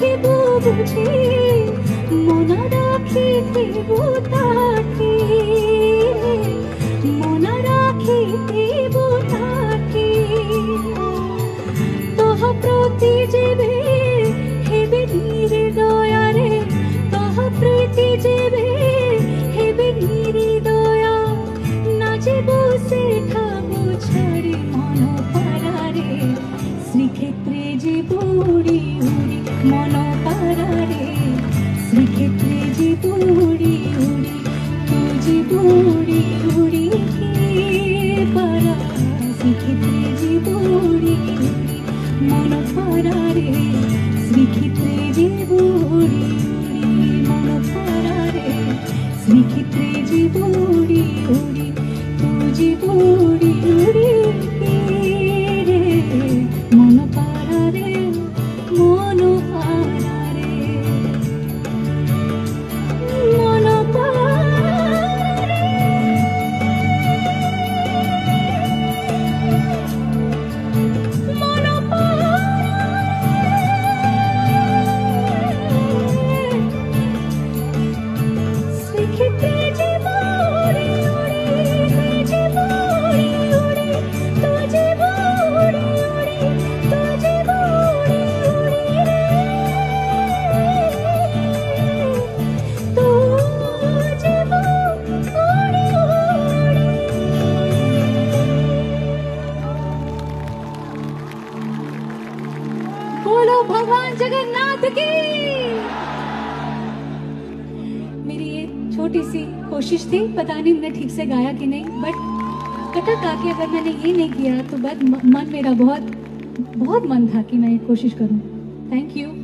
কহিবো বুঝি মনা রাখিব তাকে, মনা রাখিব তাকে। তহ প্রতি যেবে হেবে নির্দয়ারে, তহ প্রীতি যেবে হেবে নির্দয়া। না যেব সেঠাবো ছাড়ি মন পারারে, শ্রীক্ষেত্রে যেব উড়ি উড়ি মন পারারে, শ্রীক্ষেত্রে যেব উড়ি উড়ি। তো যেব উড়ি উড়ি পারা, শ্রীক্ষেত্রে যেব উড়ি উড়ি মন পারারে, শ্রীক্ষেত্রে যেব উড়ি উড়ি মন পারারে, শ্রীক্ষেত্রে যেব উড়ি উড়ি। তো যেব উড়ি উড়ি রে মন পারারে, মন পারারে, মন পারারে, মন পারারে। শ্রীক্ষেত্রে যেব উড়ি উড়ি, যেব উড়ি উড়ি, তো যেব উড়ি উড়ি, তো যেব উড়ি উড়ি রে, তো যেব উড়ি উড়ি। बोलो भगवान जगन्नाथ की। मेरी ये छोटी सी कोशिश थी, पता नहीं मैंने ठीक से गाया कि नहीं, बट कटक आके अगर मैंने ये नहीं किया तो बस मन मेरा बहुत बहुत मन था कि मैं ये कोशिश करूं। Thank you.